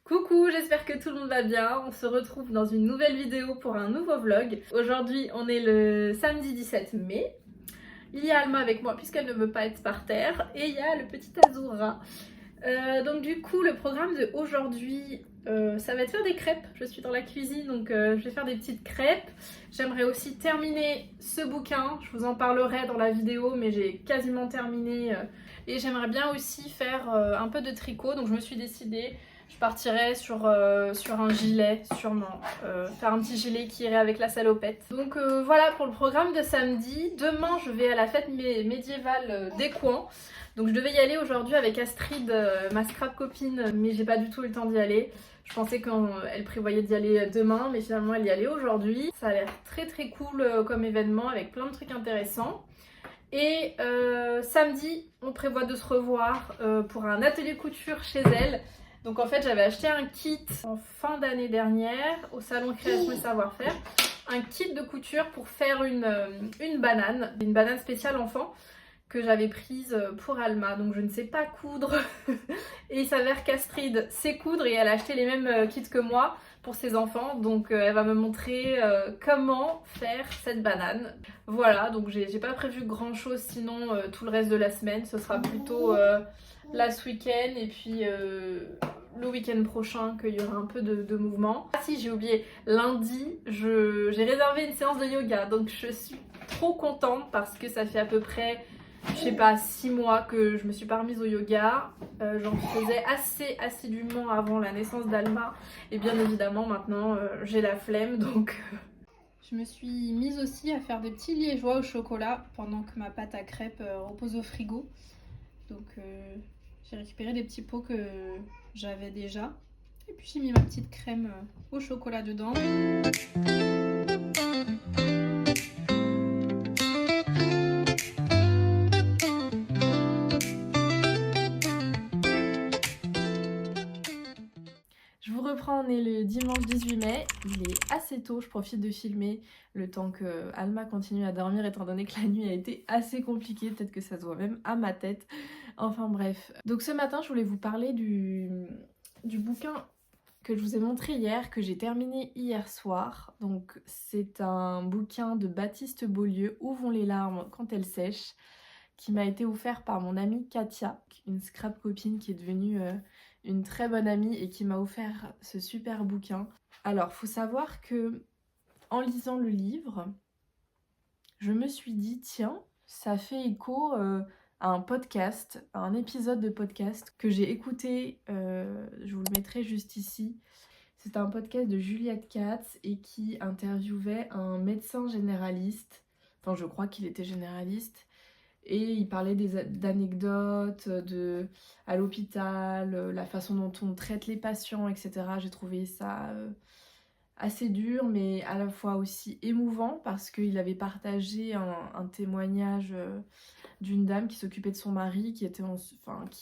Coucou, j'espère que tout le monde va bien. On se retrouve dans une nouvelle vidéo pour un nouveau vlog. Aujourd'hui, on est le samedi 17 mai. Il y a Alma avec moi puisqu'elle ne veut pas être par terre. Et il y a le petit Azura. Donc du coup, le programme de aujourd'hui, ça va être faire des crêpes. Je suis dans la cuisine, donc je vais faire des petites crêpes. J'aimerais aussi terminer ce bouquin. Je vous en parlerai dans la vidéo, mais j'ai quasiment terminé. Et j'aimerais bien aussi faire un peu de tricot. Donc je me suis décidée, je partirai sur un gilet, sûrement. Faire un petit gilet qui irait avec la salopette. Donc voilà pour le programme de samedi. Demain, je vais à la fête médiévale d'Écouen. Donc je devais y aller aujourd'hui avec Astrid, ma scrap copine, mais j'ai pas du tout eu le temps d'y aller. Je pensais qu'elle prévoyait d'y aller demain, mais finalement elle y allait aujourd'hui. Ça a l'air très très cool comme événement avec plein de trucs intéressants. Et samedi, on prévoit de se revoir pour un atelier couture chez elle. Donc en fait, j'avais acheté un kit en fin d'année dernière au salon Création et Savoir-faire. Un kit de couture pour faire une banane spéciale enfant que j'avais prise pour Alma. Donc je ne sais pas coudre. Et il s'avère qu'Astrid sait coudre et elle a acheté les mêmes kits que moi pour ses enfants. Donc elle va me montrer comment faire cette banane. Voilà, donc j'ai pas prévu grand chose sinon tout le reste de la semaine. Ce sera plutôt là ce week-end et puis le week-end prochain qu'il y aura un peu de mouvement. Ah si, j'ai oublié, lundi j'ai réservé une séance de yoga, donc je suis trop contente parce que ça fait à peu près, je sais pas, 6 mois que je me suis pas remise au yoga. J'en faisais assez assidûment avant la naissance d'Alma et bien évidemment maintenant j'ai la flemme, donc je me suis mise aussi à faire des petits liégeois au chocolat pendant que ma pâte à crêpes repose au frigo. Donc j'ai récupéré des petits pots que j'avais déjà. Et puis j'ai mis ma petite crème au chocolat dedans. Je vous reprends, on est le dimanche 18 mai, il est assez tôt, je profite de filmer le temps que Alma continue à dormir étant donné que la nuit a été assez compliquée, peut-être que ça se voit même à ma tête, enfin bref. Donc ce matin je voulais vous parler du bouquin que je vous ai montré hier, que j'ai terminé hier soir. Donc c'est un bouquin de Baptiste Beaulieu, Où vont les larmes quand elles sèchent, qui m'a été offert par mon amie Katia, une scrap copine qui est devenue une très bonne amie et qui m'a offert ce super bouquin. Alors, faut savoir que en lisant le livre, je me suis dit, tiens, ça fait écho à un podcast, à un épisode de podcast que j'ai écouté, je vous le mettrai juste ici. C'est un podcast de Juliette Katz et qui interviewait un médecin généraliste, enfin je crois qu'il était généraliste, et il parlait d'anecdotes à l'hôpital, la façon dont on traite les patients, etc. J'ai trouvé ça assez dur, mais à la fois aussi émouvant parce qu'il avait partagé un témoignage d'une dame qui s'occupait de son mari, qui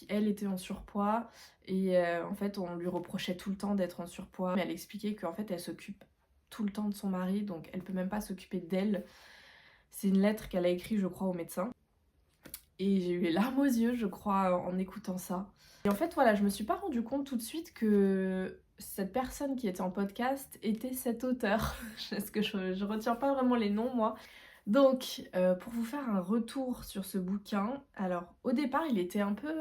elle était en surpoids, et en fait on lui reprochait tout le temps d'être en surpoids, mais elle expliquait qu'en fait elle s'occupe tout le temps de son mari, donc elle peut même pas s'occuper d'elle. C'est une lettre qu'elle a écrite, je crois, au médecin. Et j'ai eu les larmes aux yeux, je crois, en écoutant ça. Et en fait, voilà, je me suis pas rendu compte tout de suite que cette personne qui était en podcast était cet auteur. Parce que je retiens pas vraiment les noms, moi. Donc, pour vous faire un retour sur ce bouquin, alors, au départ, il était un peu...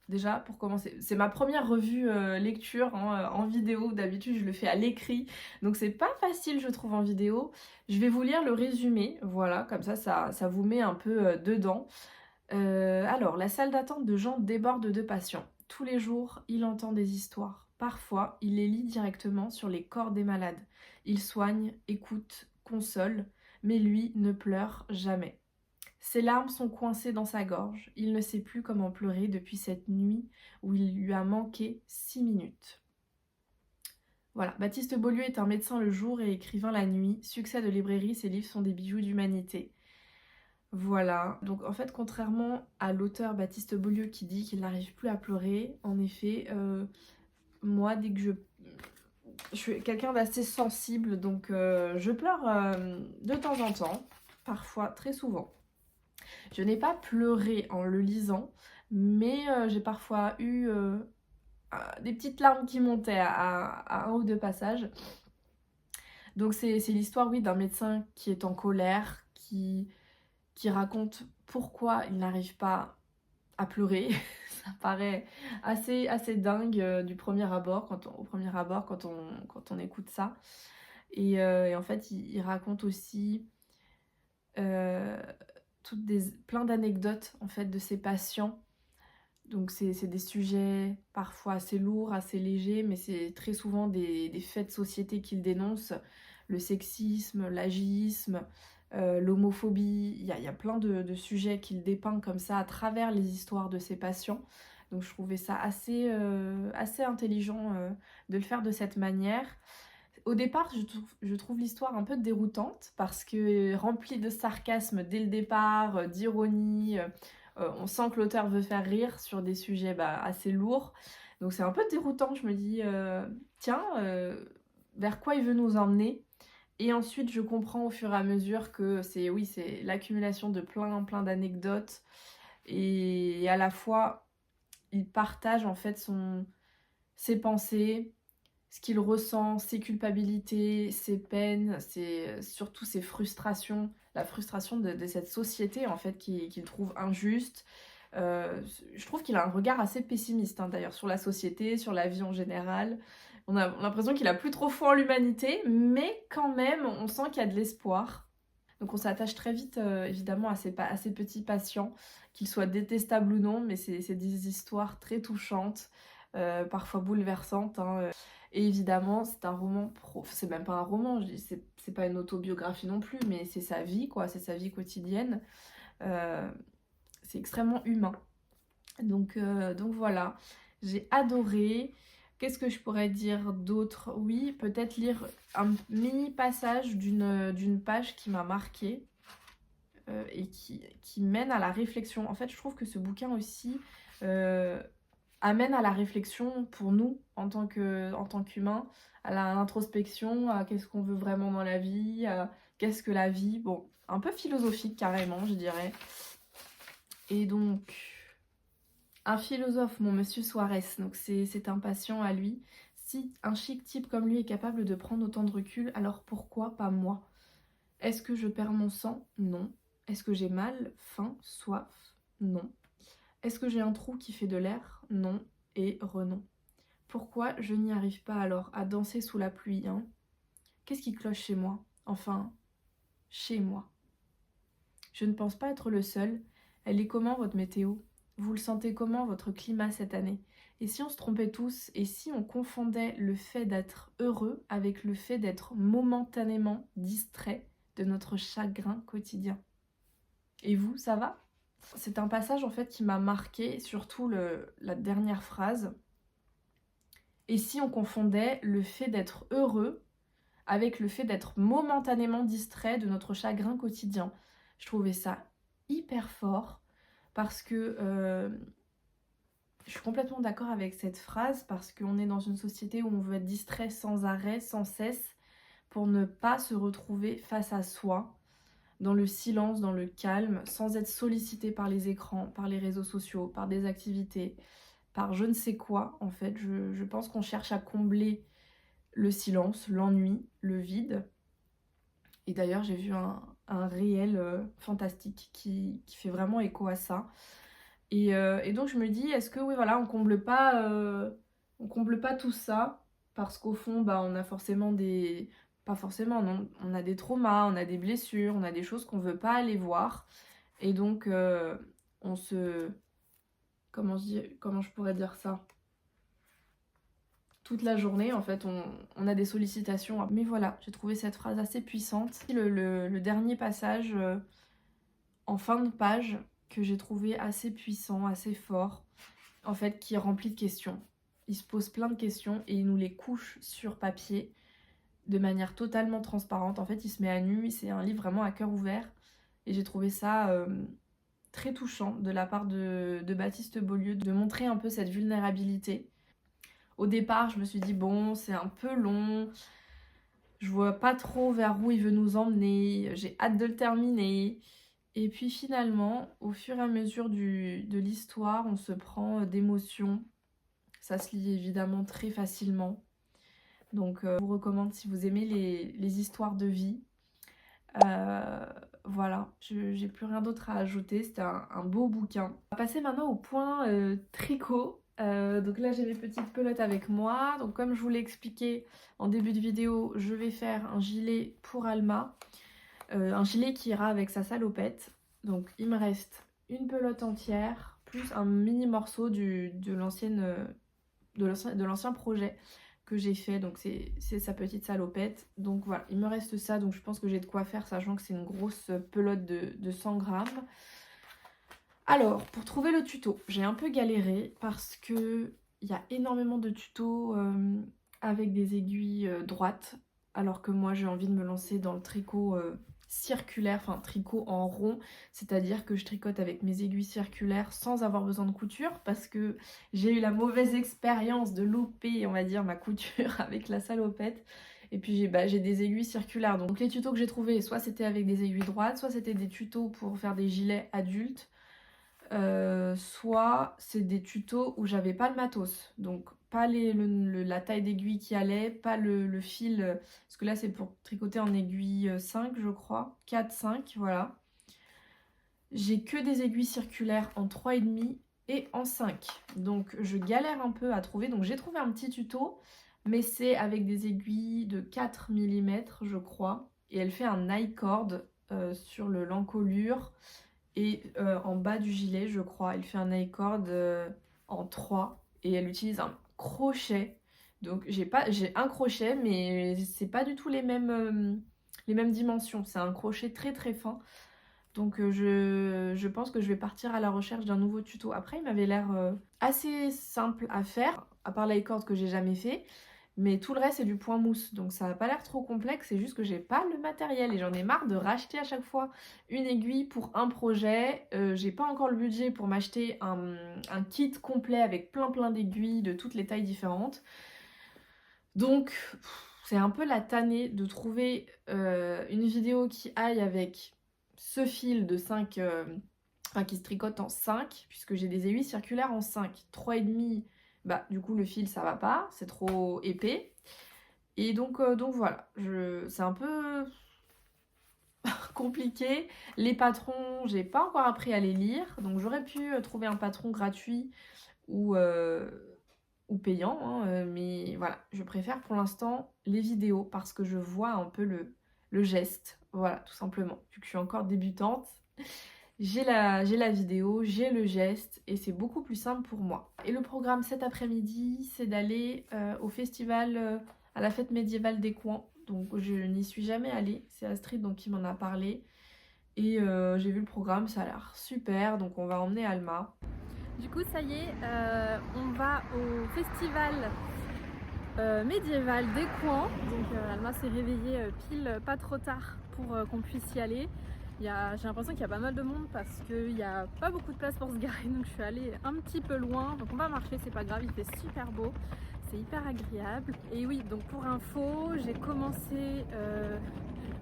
déjà, pour commencer, c'est ma première revue lecture en vidéo. D'habitude, je le fais à l'écrit. Donc, c'est pas facile, je trouve, en vidéo. Je vais vous lire le résumé. Voilà, comme ça vous met un peu dedans. Alors, la salle d'attente de Jean déborde de patients. Tous les jours, il entend des histoires. Parfois, il les lit directement sur les corps des malades. Il soigne, écoute, console, mais lui ne pleure jamais. Ses larmes sont coincées dans sa gorge. Il ne sait plus comment pleurer depuis cette nuit où il lui a manqué 6 minutes. Voilà, Baptiste Beaulieu est un médecin le jour et écrivain la nuit. Succès de librairie, ses livres sont des bijoux d'humanité. Voilà, donc en fait, contrairement à l'auteur Baptiste Beaulieu qui dit qu'il n'arrive plus à pleurer, en effet, moi, dès que je suis quelqu'un d'assez sensible, donc je pleure de temps en temps, parfois très souvent. Je n'ai pas pleuré en le lisant, mais j'ai parfois eu des petites larmes qui montaient à un ou deux passages. Donc c'est l'histoire, oui, d'un médecin qui est en colère, qui raconte pourquoi il n'arrive pas à pleurer. Ça paraît assez dingue au premier abord quand on écoute ça. Et en fait, il raconte aussi euh, plein d'anecdotes en fait de ses patients. Donc c'est des sujets parfois assez lourds, assez légers, mais c'est très souvent des faits de société qu'il dénonce. Le sexisme, l'agisme, l'homophobie, il y a plein de sujets qu'il dépeint comme ça à travers les histoires de ses patients. Donc je trouvais ça assez intelligent de le faire de cette manière. Au départ, je trouve l'histoire un peu déroutante parce que remplie de sarcasme dès le départ, d'ironie. On sent que l'auteur veut faire rire sur des sujets assez lourds. Donc c'est un peu déroutant. Je me dis, tiens, vers quoi il veut nous emmener? Et ensuite, je comprends au fur et à mesure que c'est l'accumulation de plein d'anecdotes. Et à la fois, il partage en fait ses pensées, ce qu'il ressent, ses culpabilités, ses peines, surtout ses frustrations, la frustration de cette société en fait qu'il trouve injuste. Je trouve qu'il a un regard assez pessimiste d'ailleurs sur la société, sur la vie en général. On a l'impression qu'il a plus trop foi en l'humanité, mais quand même on sent qu'il y a de l'espoir. Donc on s'attache très vite évidemment à ces petits patients, qu'ils soient détestables ou non, mais c'est des histoires très touchantes, parfois bouleversantes. Et évidemment, c'est un roman c'est même pas un roman, c'est pas une autobiographie non plus, mais c'est sa vie, quoi, c'est sa vie quotidienne. Euh, c'est extrêmement humain. Donc voilà, j'ai adoré. Qu'est-ce que je pourrais dire d'autre? Oui, peut-être lire un mini passage d'une page qui m'a marquée et qui mène à la réflexion. En fait, je trouve que ce bouquin aussi amène à la réflexion pour nous en tant qu'humains, à l'introspection, à qu'est-ce qu'on veut vraiment dans la vie, à qu'est-ce que la vie. Bon, un peu philosophique carrément, je dirais. Et donc, un philosophe, mon monsieur Suarez, donc c'est un patient à lui. Si un chic type comme lui est capable de prendre autant de recul, alors pourquoi pas moi? Est-ce que je perds mon sang? Non. Est-ce que j'ai mal, faim, soif? Non. Est-ce que j'ai un trou qui fait de l'air? Non. Et renom. Pourquoi je n'y arrive pas alors à danser sous la pluie, hein? Qu'est-ce qui cloche chez moi? Enfin, chez moi. Je ne pense pas être le seul. Elle est comment votre météo? Vous le sentez comment votre climat cette année? Et si on se trompait tous? Et si on confondait le fait d'être heureux avec le fait d'être momentanément distrait de notre chagrin quotidien? Et vous, ça va? C'est un passage en fait qui m'a marqué, surtout la dernière phrase. Et si on confondait le fait d'être heureux avec le fait d'être momentanément distrait de notre chagrin quotidien? Je trouvais ça hyper fort parce que je suis complètement d'accord avec cette phrase parce qu'on est dans une société où on veut être distrait sans arrêt, sans cesse, pour ne pas se retrouver face à soi, dans le silence, dans le calme, sans être sollicité par les écrans, par les réseaux sociaux, par des activités, par je ne sais quoi. En fait, je pense qu'on cherche à combler le silence, l'ennui, le vide. Et d'ailleurs, j'ai vu un réel fantastique qui fait vraiment écho à ça. Et donc je me dis, est-ce que oui, voilà, on comble pas tout ça parce qu'au fond, on a forcément pas forcément, non, on a des traumas, on a des blessures, on a des choses qu'on veut pas aller voir. Et donc on se, comment je pourrais dire ça? Toute la journée, en fait, on a des sollicitations. Mais voilà, j'ai trouvé cette phrase assez puissante. Le dernier passage en fin de page que j'ai trouvé assez puissant, assez fort, en fait, qui est rempli de questions. Il se pose plein de questions et il nous les couche sur papier de manière totalement transparente. En fait, il se met à nu, c'est un livre vraiment à cœur ouvert. Et j'ai trouvé ça très touchant de la part de Baptiste Beaulieu, de montrer un peu cette vulnérabilité. Au départ, je me suis dit, bon, c'est un peu long, je vois pas trop vers où il veut nous emmener, j'ai hâte de le terminer. Et puis finalement, au fur et à mesure de l'histoire, on se prend d'émotions. ça se lit évidemment très facilement. Donc je vous recommande si vous aimez les histoires de vie. Voilà, j'ai plus rien d'autre à ajouter, c'était un beau bouquin. On va passer maintenant au point tricot. Donc là j'ai mes petites pelotes avec moi. Donc comme je vous l'ai expliqué en début de vidéo, je vais faire un gilet pour Alma. Un gilet qui ira avec sa salopette. Donc il me reste une pelote entière, plus un mini morceau de l'ancien projet que j'ai fait, donc c'est sa petite salopette. Donc voilà, il me reste ça, donc je pense que j'ai de quoi faire, sachant que c'est une grosse pelote de 100 grammes. Alors, pour trouver le tuto, j'ai un peu galéré parce que il y a énormément de tutos avec des aiguilles droites, alors que moi j'ai envie de me lancer dans le tricot circulaire, enfin tricot en rond, c'est-à-dire que je tricote avec mes aiguilles circulaires sans avoir besoin de couture, parce que j'ai eu la mauvaise expérience de louper, on va dire, ma couture avec la salopette. Et puis j'ai des aiguilles circulaires. Donc les tutos que j'ai trouvés, soit c'était avec des aiguilles droites, soit c'était des tutos pour faire des gilets adultes, soit c'est des tutos où j'avais pas le matos, donc pas la taille d'aiguille qui allait, pas le fil, parce que là c'est pour tricoter en aiguille 5 je crois, 4-5, voilà. J'ai que des aiguilles circulaires en 3,5 et en 5, donc je galère un peu à trouver. Donc j'ai trouvé un petit tuto, mais c'est avec des aiguilles de 4 mm je crois, et elle fait un I-cord sur l'encolure. Et en bas du gilet, je crois, elle fait un I-cord en 3 et elle utilise un crochet. Donc j'ai un crochet, mais c'est pas du tout les mêmes dimensions. C'est un crochet très très fin. Donc je pense que je vais partir à la recherche d'un nouveau tuto. Après, il m'avait l'air assez simple à faire, à part l'I-cord que j'ai jamais fait. Mais tout le reste c'est du point mousse, donc ça n'a pas l'air trop complexe, c'est juste que j'ai pas le matériel et j'en ai marre de racheter à chaque fois une aiguille pour un projet. J'ai pas encore le budget pour m'acheter un kit complet avec plein d'aiguilles de toutes les tailles différentes. Donc c'est un peu la tannée de trouver une vidéo qui aille avec ce fil de 5, enfin qui se tricote en 5, puisque j'ai des aiguilles circulaires en 5, 3,5. Bah du coup le fil ça va pas, c'est trop épais. Et donc voilà, c'est un peu compliqué. Les patrons, j'ai pas encore appris à les lire, donc j'aurais pu trouver un patron gratuit ou payant, hein, mais voilà, je préfère pour l'instant les vidéos parce que je vois un peu le geste, voilà, tout simplement. Vu que je suis encore débutante, j'ai la vidéo, j'ai le geste et c'est beaucoup plus simple pour moi. Et le programme cet après-midi, c'est d'aller au festival, à la fête médiévale des coins. Donc je n'y suis jamais allée, c'est Astrid donc qui m'en a parlé. Et j'ai vu le programme, ça a l'air super, donc on va emmener Alma. Du coup ça y est, on va au festival médiéval des coins. Donc Alma s'est réveillée pile pas trop tard pour qu'on puisse y aller. J'ai l'impression qu'il y a pas mal de monde parce qu'il n'y a pas beaucoup de place pour se garer, donc je suis allée un petit peu loin. Donc on va marcher, c'est pas grave, il fait super beau, c'est hyper agréable. Et oui, donc pour info, j'ai commencé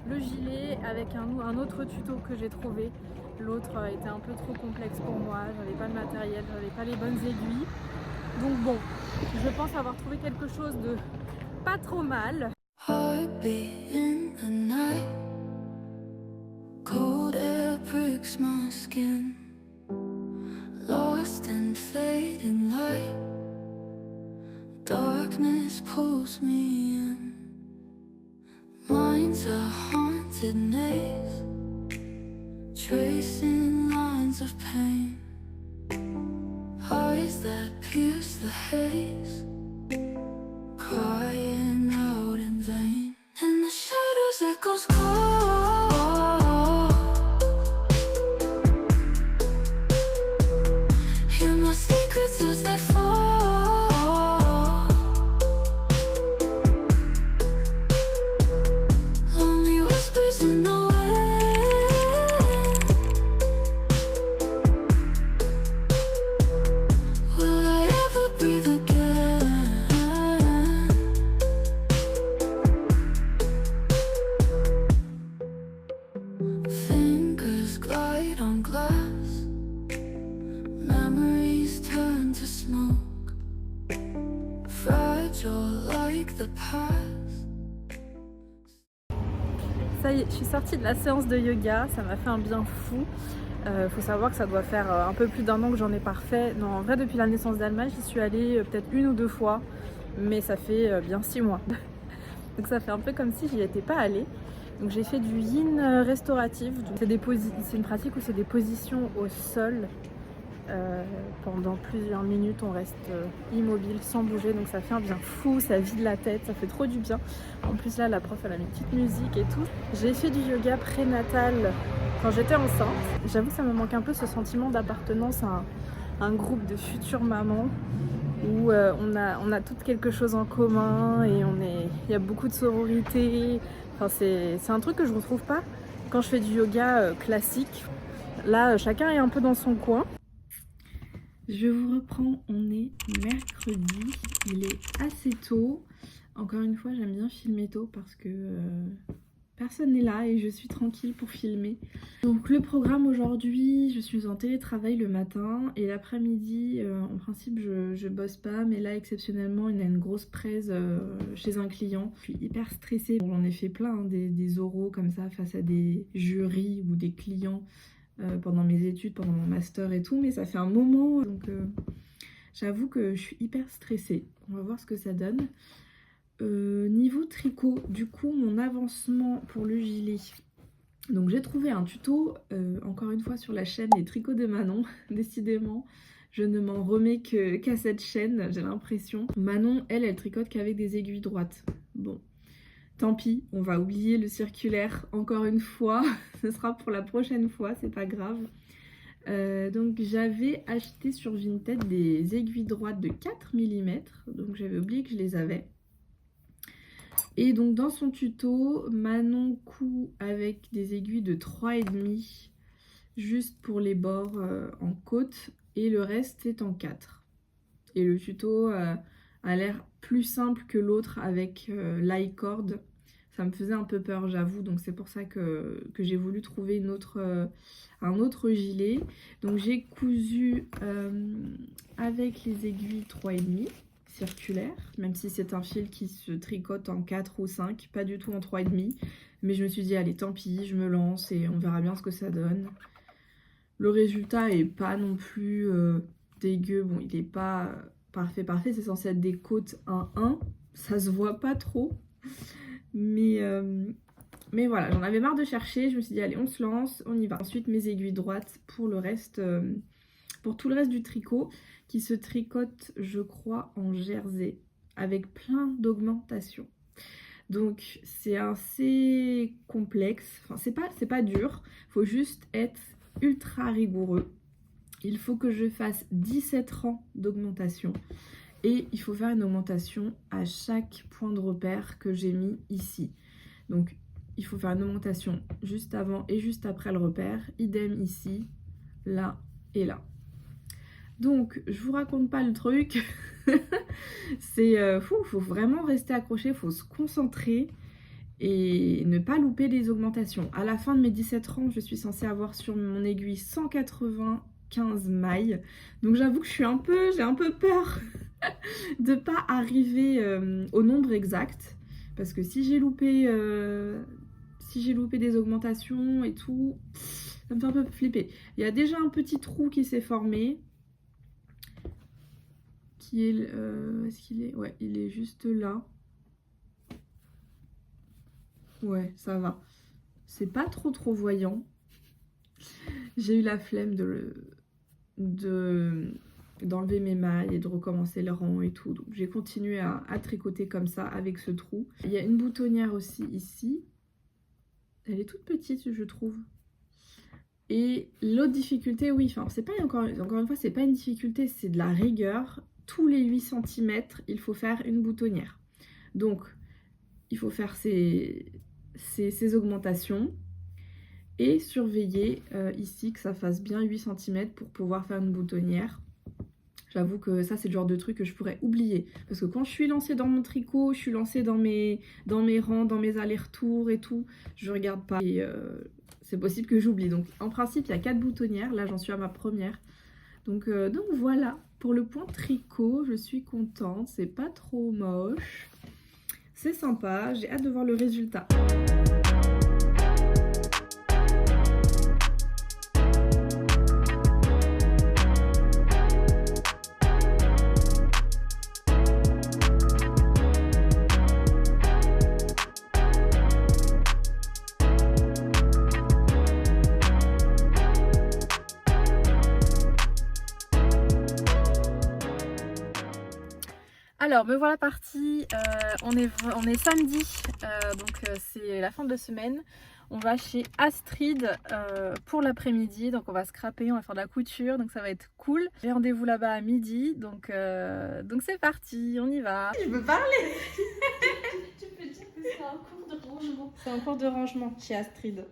le gilet avec un autre tuto que j'ai trouvé. L'autre était un peu trop complexe pour moi, j'avais pas le matériel, j'avais pas les bonnes aiguilles. Donc bon, je pense avoir trouvé quelque chose de pas trop mal. Cold air breaks my skin, lost in fading light. Darkness pulls me in. Mind's a haunted maze, tracing lines of pain. Eyes that pierce the haze, crying out in vain. In the shadows echoes call. As they fall, lonely whispers in the wind. Will I ever breathe again? take the path. Ça y est, je suis sortie de la séance de yoga, ça m'a fait un bien fou. Faut savoir que ça doit faire un peu plus d'1 an que j'en ai pas refait. Non, en vrai, depuis la naissance d'Alma, j'y suis allée peut-être 1 ou 2 fois, mais ça fait bien 6 mois. Donc ça fait un peu comme si j'y étais pas allée. Donc j'ai fait du yin restauratif. C'est une pratique où c'est des positions au sol. Pendant plusieurs minutes on reste immobile sans bouger, donc ça fait un bien fou, ça vide la tête, ça fait trop du bien. En plus là la prof elle a mis une petite musique et tout. J'ai fait du yoga prénatal quand j'étais enceinte. J'avoue que ça me manque un peu ce sentiment d'appartenance à un groupe de futures mamans où on a toutes quelque chose en commun et il y a beaucoup de sororité. Enfin, c'est un truc que je retrouve pas quand je fais du yoga classique. Là chacun est un peu dans son coin. Je vous reprends, on est mercredi, il est assez tôt. Encore une fois, j'aime bien filmer tôt parce que personne n'est là et je suis tranquille pour filmer. Donc le programme aujourd'hui, je suis en télétravail le matin et l'après-midi, en principe je bosse pas, mais là exceptionnellement il y a une grosse presse chez un client. Je suis hyper stressée, bon, j'en ai fait plein, hein, des oraux comme ça face à des jurys ou des clients. Pendant mes études, pendant mon master et tout, mais ça fait un moment, donc j'avoue que je suis hyper stressée. On va voir ce que ça donne. Niveau tricot, du coup, mon avancement pour le gilet. Donc j'ai trouvé un tuto, encore une fois sur la chaîne Les Tricots de Manon. Décidément, je ne m'en remets qu'à cette chaîne, j'ai l'impression. Manon, elle tricote qu'avec des aiguilles droites. Bon. Tant pis, on va oublier le circulaire encore une fois, ce sera pour la prochaine fois, c'est pas grave. Donc j'avais acheté sur Vinted des aiguilles droites de 4 mm, donc j'avais oublié que je les avais. Et donc dans son tuto, Manon coud avec des aiguilles de 3,5, juste pour les bords en côte, et le reste c'est en 4. Et le tuto a l'air plus simple que l'autre avec l'i-cord. Ça me faisait un peu peur, j'avoue, donc c'est pour ça que j'ai voulu trouver un autre gilet. Donc j'ai cousu avec les aiguilles 3,5 circulaires, même si c'est un fil qui se tricote en 4 ou 5, pas du tout en 3,5. Mais je me suis dit, allez, tant pis, je me lance et on verra bien ce que ça donne. Le résultat est pas non plus dégueu, bon, il est pas parfait, c'est censé être des côtes 1-1, ça se voit pas trop. Mais voilà, j'en avais marre de chercher, je me suis dit allez on se lance, on y va. Ensuite mes aiguilles droites pour le reste, pour tout le reste du tricot qui se tricote je crois en jersey avec plein d'augmentations. Donc c'est assez complexe, enfin c'est pas dur, faut juste être ultra rigoureux. Il faut que je fasse 17 rangs d'augmentation. Et il faut faire une augmentation à chaque point de repère que j'ai mis ici. Donc il faut faire une augmentation juste avant et juste après le repère. Idem ici, là et là. Donc je vous raconte pas le truc. C'est faut vraiment rester accroché, faut se concentrer et ne pas louper les augmentations. À la fin de mes 17 rangs, je suis censée avoir sur mon aiguille 195 mailles. Donc j'avoue que j'ai un peu peur de pas arriver au nombre exact, parce que si j'ai loupé des augmentations et tout, ça me fait un peu flipper. Il y a déjà un petit trou qui s'est formé, qui est est-ce qu'il est, ouais, il est juste là. Ouais, ça va, c'est pas trop voyant. J'ai eu la flemme d'enlever mes mailles et de recommencer le rang et tout, donc j'ai continué à tricoter comme ça avec ce trou. Il y a une boutonnière aussi ici, elle est toute petite je trouve. Et l'autre difficulté, oui, enfin c'est pas encore une fois c'est pas une difficulté, c'est de la rigueur. Tous les 8 cm il faut faire une boutonnière, donc il faut faire ces augmentations et surveiller ici que ça fasse bien 8 cm pour pouvoir faire une boutonnière. J'avoue que ça c'est le genre de truc que je pourrais oublier, parce que quand je suis lancée dans mon tricot, je suis lancée dans mes rangs, dans mes allers-retours et tout, je regarde pas et c'est possible que j'oublie. Donc en principe il y a 4 boutonnières, là j'en suis à ma première. Donc voilà, pour le point tricot je suis contente, c'est pas trop moche. C'est sympa, j'ai hâte de voir le résultat. Alors me voilà partie, on est samedi, donc c'est la fin de la semaine. On va chez Astrid pour l'après-midi, donc on va scraper, on va faire de la couture, donc ça va être cool. J'ai rendez-vous là-bas à midi, donc c'est parti, on y va. Je peux parler. Tu peux dire que c'est un cours de rangement. C'est un cours de rangement chez Astrid.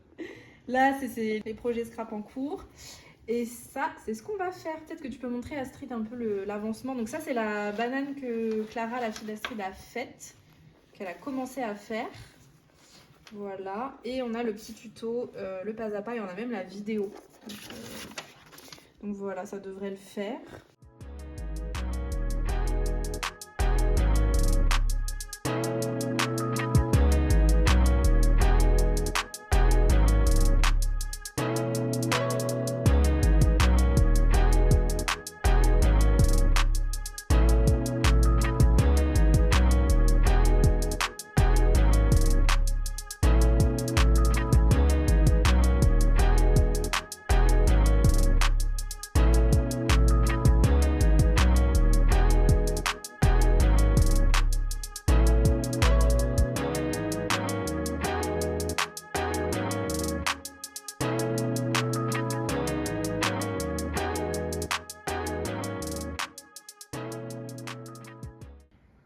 Là, c'est les projets scrap en cours. Et ça, c'est ce qu'on va faire. Peut-être que tu peux montrer à Astrid un peu l'avancement. Donc ça, c'est la banane que Clara, la fille d'Astrid, a faite, qu'elle a commencé à faire. Voilà. Et on a le petit tuto, le pas à pas, et on a même la vidéo. Donc voilà, ça devrait le faire.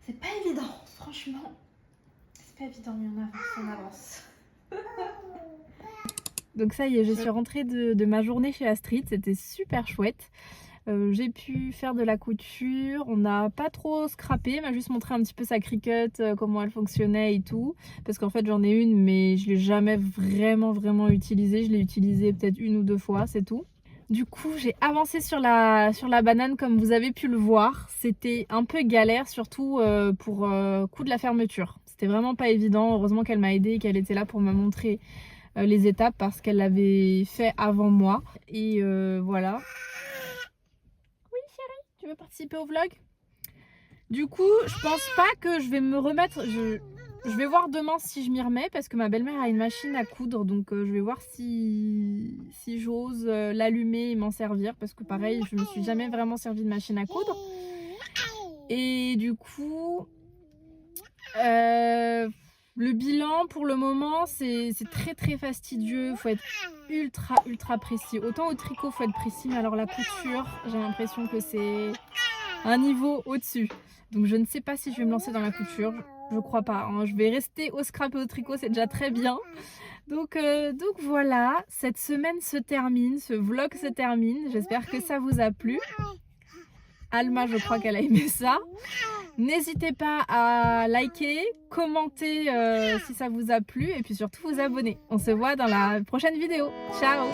C'est pas évident, franchement. C'est pas évident, mais on avance. Donc ça y est, je suis rentrée de ma journée chez Astrid, c'était super chouette. J'ai pu faire de la couture, on n'a pas trop scrappé, elle m'a juste montré un petit peu sa Cricut, comment elle fonctionnait et tout. Parce qu'en fait j'en ai une, mais je l'ai jamais vraiment utilisée, je l'ai utilisée peut-être 1 ou 2 fois, c'est tout. Du coup, j'ai avancé sur la banane comme vous avez pu le voir. C'était un peu galère, surtout pour coup de la fermeture. C'était vraiment pas évident. Heureusement qu'elle m'a aidée et qu'elle était là pour me montrer les étapes parce qu'elle l'avait fait avant moi. Et voilà. Oui chérie, tu veux participer au vlog? Du coup, je pense pas que je vais me remettre... Je vais voir demain si je m'y remets parce que ma belle-mère a une machine à coudre, donc je vais voir si j'ose l'allumer et m'en servir parce que pareil, je me suis jamais vraiment servi de machine à coudre. Et du coup, le bilan pour le moment c'est très fastidieux, faut être ultra précis. Autant au tricot faut être précis, mais alors la couture, j'ai l'impression que c'est un niveau au-dessus. Donc je ne sais pas si je vais me lancer dans la couture. Je crois pas, hein. Je vais rester au scrap et au tricot, c'est déjà très bien. Donc voilà, cette semaine se termine, ce vlog se termine. J'espère que ça vous a plu. Alma, je crois qu'elle a aimé ça. N'hésitez pas à liker, commenter si ça vous a plu et puis surtout vous abonner. On se voit dans la prochaine vidéo. Ciao!